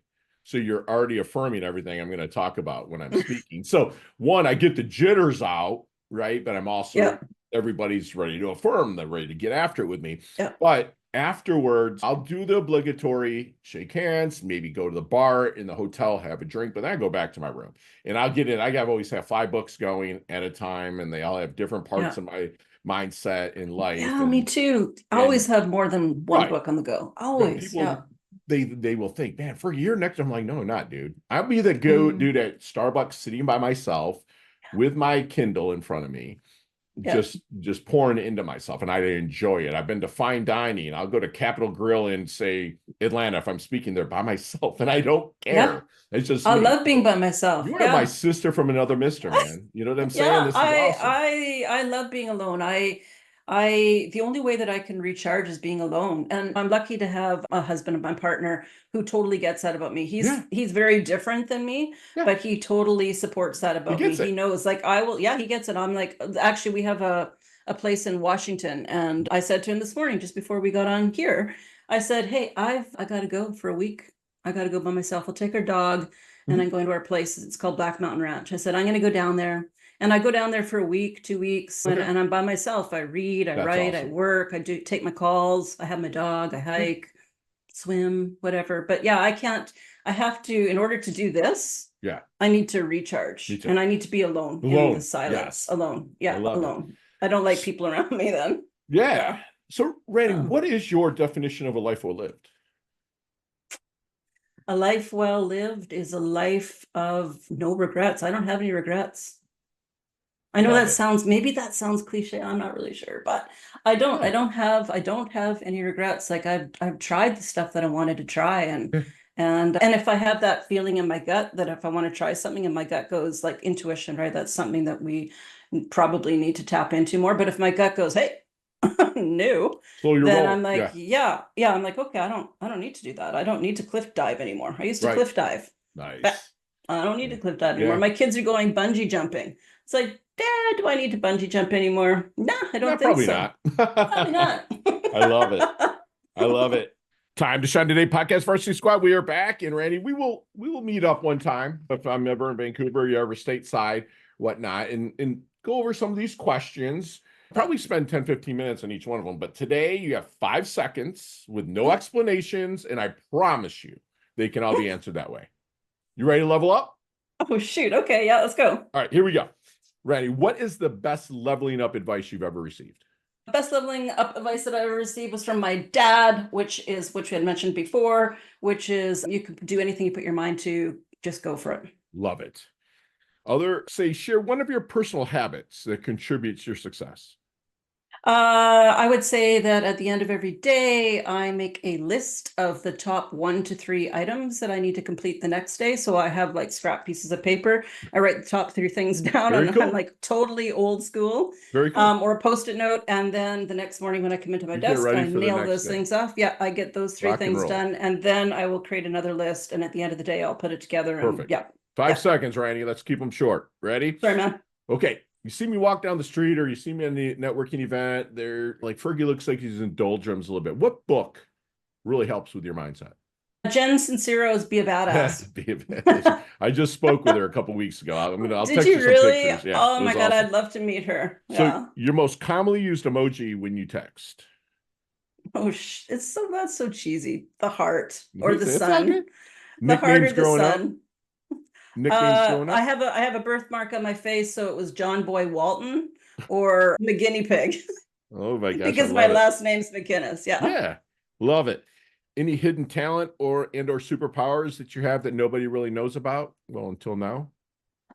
[SPEAKER 1] So you're already affirming everything I'm going to talk about when I'm speaking. So one, I get the jitters out, right? But I'm also
[SPEAKER 2] Yeah.
[SPEAKER 1] everybody's ready to affirm, they're ready to get after it with me.
[SPEAKER 2] Yeah.
[SPEAKER 1] But afterwards, I'll do the obligatory shake hands, maybe go to the bar in the hotel, have a drink, but then I go back to my room and I'll get in. Always have 5 books going at a time, and they all have different parts
[SPEAKER 2] Yeah.
[SPEAKER 1] of my mindset in life.
[SPEAKER 2] Yeah, me too. I
[SPEAKER 1] And
[SPEAKER 2] always have more than one
[SPEAKER 1] right,
[SPEAKER 2] book on the go.
[SPEAKER 1] but
[SPEAKER 2] Always.
[SPEAKER 1] people
[SPEAKER 2] Yeah.
[SPEAKER 1] they will think, man, for a year next. I'm like, no, I'm not, dude. I'll be the go
[SPEAKER 2] Mm,
[SPEAKER 1] dude at Starbucks sitting by myself with my Kindle in front of me,
[SPEAKER 2] yeah.
[SPEAKER 1] just pouring into myself, and I enjoy it. I've been to fine dining. I'll go to Capitol Grill in, say, Atlanta if I'm speaking there by myself, and I don't
[SPEAKER 2] Yeah.
[SPEAKER 1] care. It's just
[SPEAKER 2] I
[SPEAKER 1] me.
[SPEAKER 2] love being
[SPEAKER 1] So
[SPEAKER 2] by myself.
[SPEAKER 1] you are my
[SPEAKER 2] Yeah.
[SPEAKER 1] sister from another mister, man. You know what I'm saying?
[SPEAKER 2] Yeah,
[SPEAKER 1] This is awesome.
[SPEAKER 2] I love being alone. The only way that I can recharge is being alone. And I'm lucky to have a husband and my partner who totally gets that about me.
[SPEAKER 1] Yeah,
[SPEAKER 2] He's very different than me,
[SPEAKER 1] yeah.
[SPEAKER 2] but he totally supports that
[SPEAKER 1] He
[SPEAKER 2] about me.
[SPEAKER 1] gets
[SPEAKER 2] He
[SPEAKER 1] it.
[SPEAKER 2] knows like yeah, he gets it. I'm like, actually we have a place in Washington, and I said to him this morning just before we got on here, I said, "Hey, I got to go for a week. I got to go by myself. I'll take our dog and I'm
[SPEAKER 1] Mhm.
[SPEAKER 2] going to our place. It's called Black Mountain Ranch." I said, "I'm going to go down there." And I go down there for a week, 2 weeks,
[SPEAKER 1] Okay,
[SPEAKER 2] and I'm by myself. I read, I
[SPEAKER 1] that's
[SPEAKER 2] write, I
[SPEAKER 1] awesome.
[SPEAKER 2] work, I do take my calls, I have my dog, I
[SPEAKER 1] Yeah,
[SPEAKER 2] hike, swim, whatever. But yeah, I have to, in order to do this,
[SPEAKER 1] yeah.
[SPEAKER 2] I need to
[SPEAKER 1] Me
[SPEAKER 2] recharge
[SPEAKER 1] too.
[SPEAKER 2] and I need to be alone in the
[SPEAKER 1] Alone.
[SPEAKER 2] silence,
[SPEAKER 1] Yes,
[SPEAKER 2] alone.
[SPEAKER 1] I
[SPEAKER 2] Yeah,
[SPEAKER 1] love it.
[SPEAKER 2] alone. I don't like people around me then.
[SPEAKER 1] Yeah.
[SPEAKER 2] Yeah.
[SPEAKER 1] So, Randy,
[SPEAKER 2] Um,
[SPEAKER 1] what is your definition of a life well lived?
[SPEAKER 2] a life well lived is a life of no regrets. I don't have any regrets. I know
[SPEAKER 1] Love
[SPEAKER 2] that
[SPEAKER 1] it.
[SPEAKER 2] sounds, maybe that sounds cliche. I'm not really sure, but
[SPEAKER 1] No.
[SPEAKER 2] I don't have any regrets. Like I've tried the stuff that I wanted to try,
[SPEAKER 1] Yeah.
[SPEAKER 2] and if I have that feeling in my gut that if I want to try something and my gut goes like intuition, right? That's something that we probably need to tap into more. But if my gut goes, hey, no,
[SPEAKER 1] Slow your
[SPEAKER 2] then I'm
[SPEAKER 1] roll.
[SPEAKER 2] like,
[SPEAKER 1] Yeah.
[SPEAKER 2] yeah, I'm like, okay, I don't need to do that. I don't need to cliff dive anymore. I used to
[SPEAKER 1] Right.
[SPEAKER 2] cliff dive. But
[SPEAKER 1] Nice.
[SPEAKER 2] I don't need to cliff dive anymore.
[SPEAKER 1] Yeah.
[SPEAKER 2] My kids are going bungee jumping. It's like, Dad, do I need to bungee jump anymore? Nah, I
[SPEAKER 1] No,
[SPEAKER 2] don't think
[SPEAKER 1] probably
[SPEAKER 2] so.
[SPEAKER 1] not.
[SPEAKER 2] Probably not.
[SPEAKER 1] I love it. I love it. Time to shine today, podcast varsity squad. We are back, and Randy, we will meet up one time if I'm ever in Vancouver, you ever stateside, whatnot, and go over some of these questions. Probably spend 10, 15 minutes on each one of them. But today you have 5 seconds with no explanations, and I promise you they can all be answered that way. You ready to level up?
[SPEAKER 2] Oh shoot. Okay, yeah, let's go.
[SPEAKER 1] All right, here we go. Randy, what is the best leveling up advice you've ever received?
[SPEAKER 2] Best leveling up advice that I ever received was from my dad, which we had mentioned before, which is you can do anything you put your mind to, just go for it.
[SPEAKER 1] Love it. Share one of your personal habits that contributes to your success.
[SPEAKER 2] I would say that at the end of every day, I make a list of the top 1 to 3 items that I need to complete the next day. So I have like scrap pieces of paper. I write the top 3 things down,
[SPEAKER 1] Very
[SPEAKER 2] and I'm
[SPEAKER 1] cool.
[SPEAKER 2] like totally old school.
[SPEAKER 1] Very cool.
[SPEAKER 2] Or a post-it note, and then the next morning when I come into my
[SPEAKER 1] You get
[SPEAKER 2] desk,
[SPEAKER 1] ready
[SPEAKER 2] I
[SPEAKER 1] for the
[SPEAKER 2] nail
[SPEAKER 1] next
[SPEAKER 2] those
[SPEAKER 1] day.
[SPEAKER 2] things off. Yeah, I get those three
[SPEAKER 1] Rock and
[SPEAKER 2] things
[SPEAKER 1] roll.
[SPEAKER 2] done, and then I will create another list. And at the end of the day, I'll put it together. And
[SPEAKER 1] Perfect.
[SPEAKER 2] yeah,
[SPEAKER 1] Five
[SPEAKER 2] yeah.
[SPEAKER 1] seconds, Randy. Let's keep them short. Ready?
[SPEAKER 2] Sorry, man.
[SPEAKER 1] Okay. You see me walk down the street or you see me in the networking event, they're like Fergie looks like he's in doldrums a little bit. What book really helps with your mindset?
[SPEAKER 2] Jen Sincero's Be a Badass.
[SPEAKER 1] I just spoke with her a couple weeks ago. I'll
[SPEAKER 2] Did
[SPEAKER 1] text
[SPEAKER 2] you
[SPEAKER 1] you some
[SPEAKER 2] really?
[SPEAKER 1] pictures. Yeah,
[SPEAKER 2] Oh
[SPEAKER 1] it
[SPEAKER 2] my
[SPEAKER 1] was
[SPEAKER 2] God,
[SPEAKER 1] awesome.
[SPEAKER 2] I'd love to meet her.
[SPEAKER 1] So
[SPEAKER 2] Yeah.
[SPEAKER 1] your most commonly used emoji when you text?
[SPEAKER 2] Oh, that's so cheesy. The heart or the
[SPEAKER 1] It's all good.
[SPEAKER 2] sun. The heart or
[SPEAKER 1] Nicknames
[SPEAKER 2] the
[SPEAKER 1] growing up.
[SPEAKER 2] sun.
[SPEAKER 1] Nicknames growing
[SPEAKER 2] I
[SPEAKER 1] up.
[SPEAKER 2] have a birthmark on my face, so it was John Boy Walton or the guinea pig
[SPEAKER 1] Oh my gosh, I
[SPEAKER 2] because my
[SPEAKER 1] love it.
[SPEAKER 2] last name's MacInnes. Yeah.
[SPEAKER 1] Yeah, love it. Any hidden talent or superpowers that you have that nobody really knows about? Well, until now.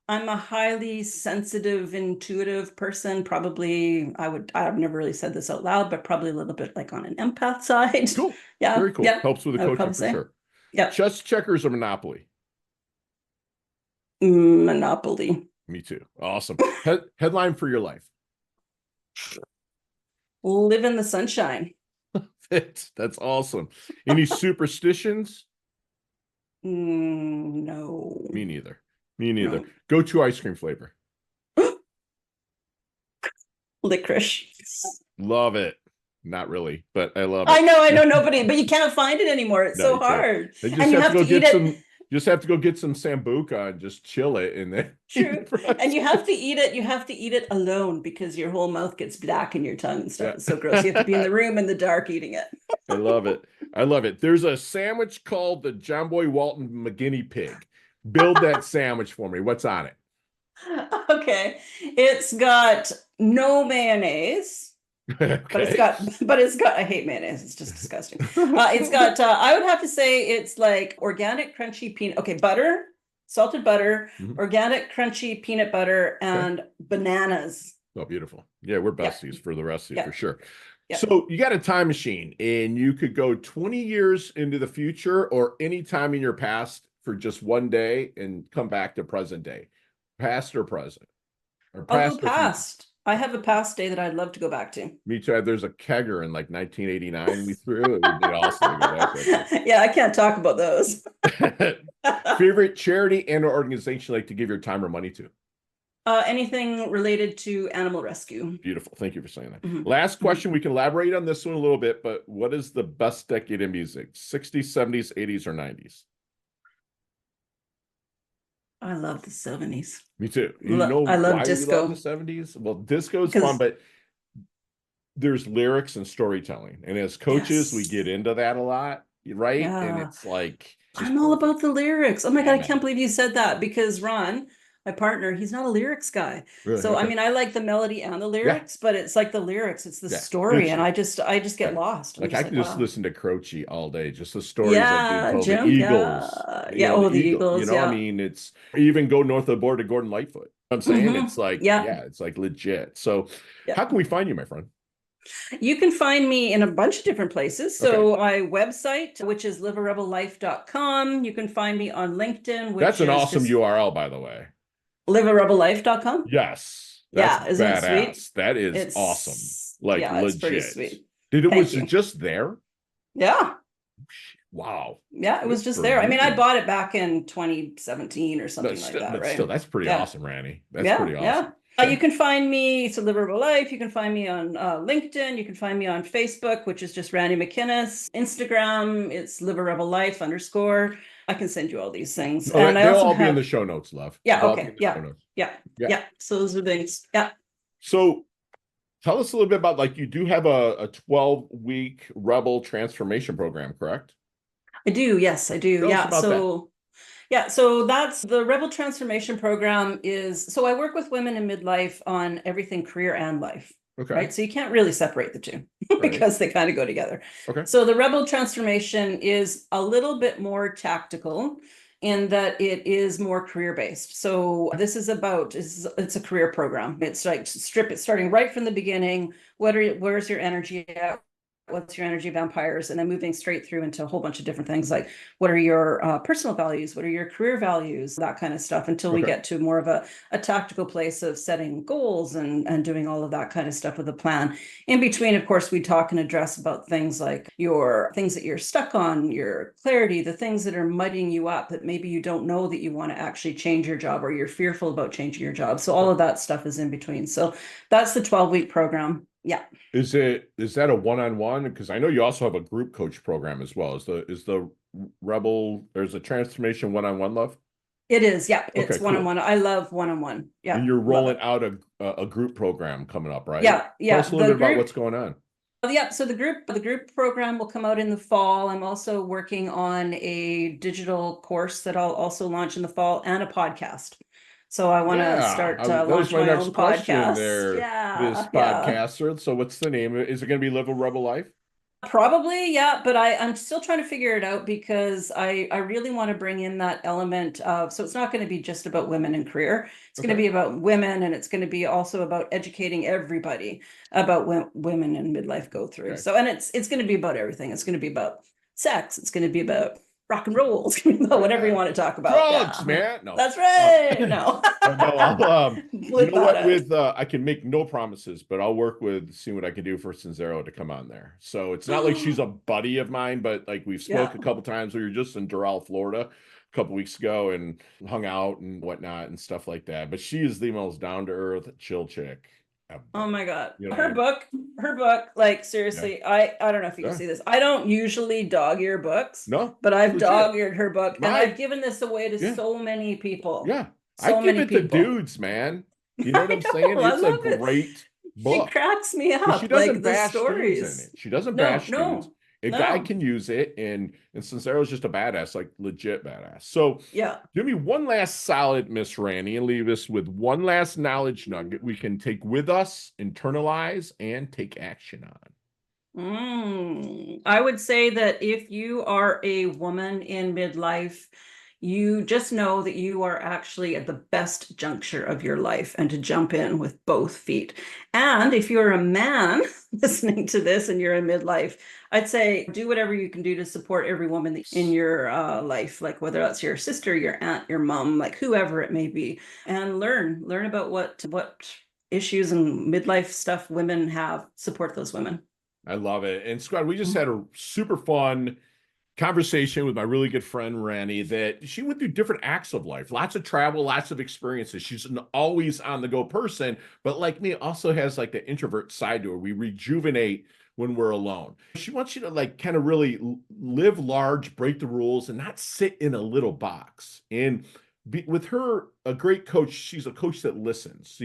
[SPEAKER 2] I'm a highly sensitive, intuitive person. Probably, I've never really said this out loud, but probably a little bit like on an empath side.
[SPEAKER 1] Cool.
[SPEAKER 2] Yeah.
[SPEAKER 1] Very cool.
[SPEAKER 2] Yeah.
[SPEAKER 1] Helps with the
[SPEAKER 2] I would
[SPEAKER 1] coaching
[SPEAKER 2] probably
[SPEAKER 1] for
[SPEAKER 2] say.
[SPEAKER 1] sure.
[SPEAKER 2] Yeah.
[SPEAKER 1] Chess, checkers, or Monopoly?
[SPEAKER 2] Monopoly.
[SPEAKER 1] Me too. Awesome. Headline for your life.
[SPEAKER 2] Live in the sunshine.
[SPEAKER 1] That's awesome. Any superstitions?
[SPEAKER 2] No.
[SPEAKER 1] Me neither. Me neither.
[SPEAKER 2] No.
[SPEAKER 1] Go to ice cream flavor.
[SPEAKER 2] Licorice.
[SPEAKER 1] Love it. Not really, but I love it.
[SPEAKER 2] I know nobody, but you can't find it anymore. It's
[SPEAKER 1] No,
[SPEAKER 2] so
[SPEAKER 1] you can't.
[SPEAKER 2] hard.
[SPEAKER 1] They just
[SPEAKER 2] And you
[SPEAKER 1] have to
[SPEAKER 2] have
[SPEAKER 1] go
[SPEAKER 2] to eat
[SPEAKER 1] get
[SPEAKER 2] it.
[SPEAKER 1] some. Just have to go get some sambuca and just chill it, and then
[SPEAKER 2] True. And you have to eat it. You have to eat it alone because your whole mouth gets black in your tongue and stuff.
[SPEAKER 1] Yeah.
[SPEAKER 2] It's so gross. You have to be in the room in the dark eating it.
[SPEAKER 1] I love it. I love it. There's a sandwich called the John Boy Walton McGuinea Pig. Build that sandwich for me. What's on it?
[SPEAKER 2] Okay. It's got no mayonnaise.
[SPEAKER 1] Okay.
[SPEAKER 2] But it's got, I hate mayonnaise. It's just disgusting. It's got, I would have to say it's like organic crunchy peanut, okay, butter, salted butter,
[SPEAKER 1] Mhm.
[SPEAKER 2] organic crunchy peanut butter, and bananas.
[SPEAKER 1] Oh, beautiful. Yeah, we're
[SPEAKER 2] Yeah.
[SPEAKER 1] besties for the rest of you
[SPEAKER 2] Yeah.
[SPEAKER 1] for sure.
[SPEAKER 2] Yeah.
[SPEAKER 1] So you got a time machine and you could go 20 years into the future or any time in your past for just one day and come back to present day, past or present, or
[SPEAKER 2] I'll go
[SPEAKER 1] past or future.
[SPEAKER 2] past. I have a past day that I'd love to go back to.
[SPEAKER 1] Me too. There's a kegger in like 1989 we threw. It would be awesome to go back there.
[SPEAKER 2] Yeah, I can't talk about those.
[SPEAKER 1] Favorite charity and or organization you like to give your time or money to?
[SPEAKER 2] Anything related to animal rescue.
[SPEAKER 1] Beautiful. Thank you for saying that.
[SPEAKER 2] Mhm.
[SPEAKER 1] Last question. We can elaborate on this one a little bit, but what is the best decade in music? 60s, 70s, 80s, or 90s?
[SPEAKER 2] I love the 70s.
[SPEAKER 1] Me too. You know
[SPEAKER 2] I love
[SPEAKER 1] why we
[SPEAKER 2] disco.
[SPEAKER 1] love the 70s? Well, disco's
[SPEAKER 2] Because-
[SPEAKER 1] fun, but there's lyrics and storytelling. And as coaches, we
[SPEAKER 2] Yes.
[SPEAKER 1] get into that a lot, right? And
[SPEAKER 2] Yeah.
[SPEAKER 1] it's like just
[SPEAKER 2] I'm all
[SPEAKER 1] perfect.
[SPEAKER 2] about the lyrics. Oh my God,
[SPEAKER 1] Yeah,
[SPEAKER 2] I
[SPEAKER 1] man.
[SPEAKER 2] can't believe you said that because Ron, my partner, he's not a lyrics guy.
[SPEAKER 1] Really?
[SPEAKER 2] So I
[SPEAKER 1] Okay.
[SPEAKER 2] mean, I like the melody and the lyrics, but it's like the lyrics, it's the
[SPEAKER 1] Yeah.
[SPEAKER 2] story, and
[SPEAKER 1] Gucci.
[SPEAKER 2] I just get
[SPEAKER 1] Yeah.
[SPEAKER 2] lost. I'm
[SPEAKER 1] Like I can just
[SPEAKER 2] wow.
[SPEAKER 1] listen to Croce all day, just the stories that
[SPEAKER 2] Yeah,
[SPEAKER 1] dude told. The
[SPEAKER 2] Jim.
[SPEAKER 1] Eagles,
[SPEAKER 2] Yeah.
[SPEAKER 1] you
[SPEAKER 2] Yeah.
[SPEAKER 1] know,
[SPEAKER 2] Oh,
[SPEAKER 1] the
[SPEAKER 2] the
[SPEAKER 1] Eagle,
[SPEAKER 2] Eagles.
[SPEAKER 1] you know, I
[SPEAKER 2] Yeah.
[SPEAKER 1] mean, it's even go north of the border to Gordon Lightfoot. I'm saying it's like,
[SPEAKER 2] Yeah.
[SPEAKER 1] yeah, it's like legit. So
[SPEAKER 2] Yeah.
[SPEAKER 1] how can we find you, my friend?
[SPEAKER 2] You can find me in a bunch of different places. So my website, which is livearebellife.com. You can find me on LinkedIn, which
[SPEAKER 1] That's an
[SPEAKER 2] is
[SPEAKER 1] awesome
[SPEAKER 2] just
[SPEAKER 1] URL, by the way.
[SPEAKER 2] livearebellife.com.
[SPEAKER 1] Yes.
[SPEAKER 2] Yeah,
[SPEAKER 1] That's
[SPEAKER 2] isn't it
[SPEAKER 1] badass.
[SPEAKER 2] sweet?
[SPEAKER 1] That is
[SPEAKER 2] It's
[SPEAKER 1] awesome. Like
[SPEAKER 2] yeah, it's pretty
[SPEAKER 1] legit.
[SPEAKER 2] sweet.
[SPEAKER 1] Was
[SPEAKER 2] Thank
[SPEAKER 1] it
[SPEAKER 2] you.
[SPEAKER 1] just there?
[SPEAKER 2] Yeah.
[SPEAKER 1] Wow.
[SPEAKER 2] Yeah, it was
[SPEAKER 1] Good
[SPEAKER 2] just
[SPEAKER 1] for
[SPEAKER 2] there. I mean, I
[SPEAKER 1] you.
[SPEAKER 2] bought it back in 2017 or
[SPEAKER 1] But
[SPEAKER 2] something like that, right?
[SPEAKER 1] still, that's pretty
[SPEAKER 2] Yeah.
[SPEAKER 1] awesome, Rani. That's
[SPEAKER 2] Yeah,
[SPEAKER 1] pretty awesome.
[SPEAKER 2] You can find me to Live a Rebel Life. You can find me on LinkedIn. You can find me on Facebook, which is just Rani MacInnes. Instagram, it's Live a Rebel Life _ I can send you all these things.
[SPEAKER 1] Oh,
[SPEAKER 2] And I
[SPEAKER 1] they'll
[SPEAKER 2] also
[SPEAKER 1] all be in
[SPEAKER 2] have,
[SPEAKER 1] the show notes, love.
[SPEAKER 2] yeah,
[SPEAKER 1] They'll all be
[SPEAKER 2] okay,
[SPEAKER 1] in the show notes.
[SPEAKER 2] yeah. So those are things. Yeah.
[SPEAKER 1] So tell us a little bit about, like, you do have a 12-week Rebel transformation program, correct?
[SPEAKER 2] I do. Yes, I do.
[SPEAKER 1] Tell us
[SPEAKER 2] Yeah.
[SPEAKER 1] about
[SPEAKER 2] So yeah, so that's the Rebel Transformation Program so I work with women in midlife on everything career and life.
[SPEAKER 1] Okay.
[SPEAKER 2] Right. So you can't really separate the two
[SPEAKER 1] Right.
[SPEAKER 2] because they kind of go together.
[SPEAKER 1] Okay.
[SPEAKER 2] So the Rebel Transformation is a little bit more tactical in that it is more career based. So this is it's a career program. It's like strip it starting right from the beginning. Where's your energy at? What's your energy vampires, and then moving straight through into a whole bunch of different things like what are your personal values, what are your career values, that kind of stuff, until we get to more of a tactical place of setting goals and doing all of that kind of stuff with a plan. In between, of course, we talk and address about things like your things that you're stuck on, your clarity, the things that are muddying you up that maybe you don't know that you want to actually change your job, or you're fearful about changing your job. So all of that stuff is in between. So that's the 12-week program. Yeah.
[SPEAKER 1] Is that a one-on-one? Because I know you also have a group coach program as well. Is the Rebel, there's a transformation one-on-one, love?
[SPEAKER 2] It is. Yeah.
[SPEAKER 1] Okay,
[SPEAKER 2] It's
[SPEAKER 1] cool.
[SPEAKER 2] one-on-one. I love one-on-one. Yeah.
[SPEAKER 1] And you're
[SPEAKER 2] Love
[SPEAKER 1] rolling
[SPEAKER 2] it.
[SPEAKER 1] out a group program coming up, right?
[SPEAKER 2] Yeah.
[SPEAKER 1] Tell us
[SPEAKER 2] Yeah.
[SPEAKER 1] a little
[SPEAKER 2] The
[SPEAKER 1] bit about
[SPEAKER 2] group
[SPEAKER 1] what's going on.
[SPEAKER 2] Yeah, so the group program will come out in the fall. I'm also working on a digital course that I'll also launch in the fall and a podcast. So I want to
[SPEAKER 1] Yeah,
[SPEAKER 2] start
[SPEAKER 1] that was
[SPEAKER 2] launch
[SPEAKER 1] my
[SPEAKER 2] my
[SPEAKER 1] next
[SPEAKER 2] own
[SPEAKER 1] question
[SPEAKER 2] podcast.
[SPEAKER 1] there, Miss
[SPEAKER 2] Yeah, yeah.
[SPEAKER 1] Podcaster. So what's the name? Is it going to be Live a Rebel Life?
[SPEAKER 2] Probably, yeah, but I'm still trying to figure it out because I really want to bring in that element of, so it's not going to be just about women in career. It's going to
[SPEAKER 1] Okay.
[SPEAKER 2] be about women, and it's going to be also about educating everybody about what women in midlife go through.
[SPEAKER 1] Okay.
[SPEAKER 2] So, and it's going to be about everything. It's going to be about sex. It's going to be about rock and roll. It's going to be about whatever you
[SPEAKER 1] Yeah.
[SPEAKER 2] want to talk about.
[SPEAKER 1] Drugs,
[SPEAKER 2] Yeah,
[SPEAKER 1] man. No.
[SPEAKER 2] that's right. No,
[SPEAKER 1] But no, I'll you
[SPEAKER 2] bleep
[SPEAKER 1] know
[SPEAKER 2] that
[SPEAKER 1] what,
[SPEAKER 2] out.
[SPEAKER 1] with I can make no promises, but I'll work with seeing what I can do for Cinzero to come on there. So it's not like she's a buddy of mine, but like we've spoke
[SPEAKER 2] Yeah.
[SPEAKER 1] a couple times. We were just in Doral, Florida a couple weeks ago and hung out and whatnot and stuff like that. But she is the most down-to-earth, chill chick
[SPEAKER 2] Oh
[SPEAKER 1] ever.
[SPEAKER 2] my God.
[SPEAKER 1] You know what I
[SPEAKER 2] Her
[SPEAKER 1] mean?
[SPEAKER 2] book, her book, like
[SPEAKER 1] Yeah.
[SPEAKER 2] seriously, I don't know if you can
[SPEAKER 1] Yeah.
[SPEAKER 2] see this. I don't usually dog ear books,
[SPEAKER 1] No,
[SPEAKER 2] but
[SPEAKER 1] it's
[SPEAKER 2] I've
[SPEAKER 1] legit.
[SPEAKER 2] dog eared her book and I've
[SPEAKER 1] My,
[SPEAKER 2] given this away to
[SPEAKER 1] yeah.
[SPEAKER 2] so many people.
[SPEAKER 1] Yeah. I
[SPEAKER 2] So
[SPEAKER 1] give
[SPEAKER 2] many
[SPEAKER 1] it to
[SPEAKER 2] people.
[SPEAKER 1] dudes, man. You know what I'm
[SPEAKER 2] I
[SPEAKER 1] saying?
[SPEAKER 2] know, I
[SPEAKER 1] It's a
[SPEAKER 2] love it.
[SPEAKER 1] great
[SPEAKER 2] She
[SPEAKER 1] book.
[SPEAKER 2] cracks me
[SPEAKER 1] Because she
[SPEAKER 2] up,
[SPEAKER 1] doesn't
[SPEAKER 2] like the
[SPEAKER 1] bash dudes in
[SPEAKER 2] stories.
[SPEAKER 1] it. She doesn't
[SPEAKER 2] No,
[SPEAKER 1] bash dudes.
[SPEAKER 2] no,
[SPEAKER 1] A guy
[SPEAKER 2] no.
[SPEAKER 1] can use it, and Sincero's just a badass, like legit badass. So
[SPEAKER 2] Yeah.
[SPEAKER 1] give me one last solid, Miss Randy, and leave us with one last knowledge nugget we can take with us, internalize, and take action on.
[SPEAKER 2] I would say that if you are a woman in midlife, you just know that you are actually at the best juncture of your life and to jump in with both feet. And if you're a man listening to this and you're in midlife, I'd say do whatever you can do to support every woman in your life, like whether that's your sister, your aunt, your mom, like whoever it may be, and learn about what issues and midlife stuff women have. Support those women.
[SPEAKER 1] I love it. And Scott, we just had a super fun conversation with my really good friend Rani that she went through different acts of life, lots of travel, lots of experiences. She's an always on the go person, but like me, also has like the introvert side to her. We rejuvenate when we're alone. She wants you to like kind of really live large, break the rules, and not sit in a little box. And with her, a great coach, she's a coach that listens.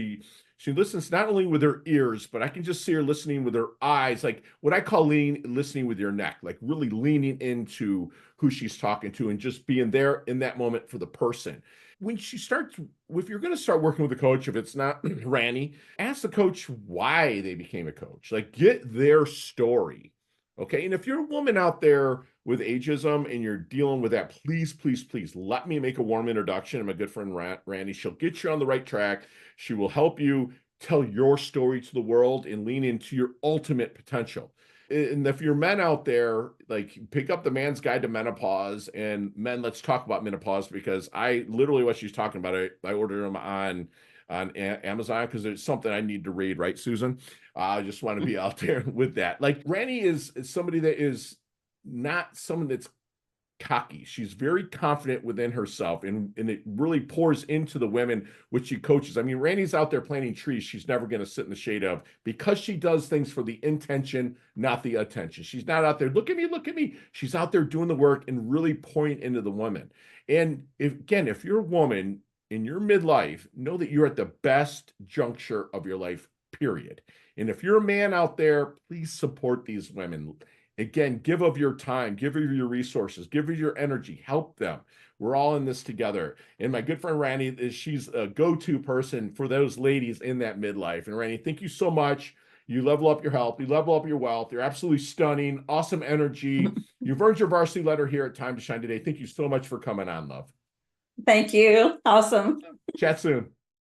[SPEAKER 1] She listens not only with her ears, but I can just see her listening with her eyes, like what I call listening with your neck, like really leaning into who she's talking to and just being there in that moment for the person. When she starts, if you're going to start working with a coach, if it's not Ranny, ask the coach why they became a coach. Like get their story. Okay. And if you're a woman out there with ageism and you're dealing with that, please, please, please let me make a warm introduction. I'm a good friend, Randy. She'll get you on the right track. She will help you tell your story to the world and lean into your ultimate potential. And if you're men out there, like pick up the Man's Guide to Menopause, and men, let's talk about menopause because I literally what she's talking about, I ordered them on Amazon because it's something I need to read, right, Susan? I just want to be out there with that. Like Randy is somebody that is not someone that's cocky. She's very confident within herself, and it really pours into the women which she coaches. I mean, Randy's out there planting trees she's never going to sit in the shade of because she does things for the intention, not the attention. She's not out there, look at me, look at me. She's out there doing the work and really pouring into the women. And if you're a woman in your midlife, know that you're at the best juncture of your life, period. And if you're a man out there, please support these women. Again, give of your time, give of your resources, give of your energy, help them. We're all in this together. And my good friend Randy, she's a go-to person for those ladies in that midlife. And Randy, thank you so much. You level up your health, you level up your wealth. You're absolutely stunning, awesome energy. You've earned your varsity letter here at Time to Shine today. Thank you so much for coming on, love.
[SPEAKER 2] Thank you. Awesome.
[SPEAKER 1] Chat soon.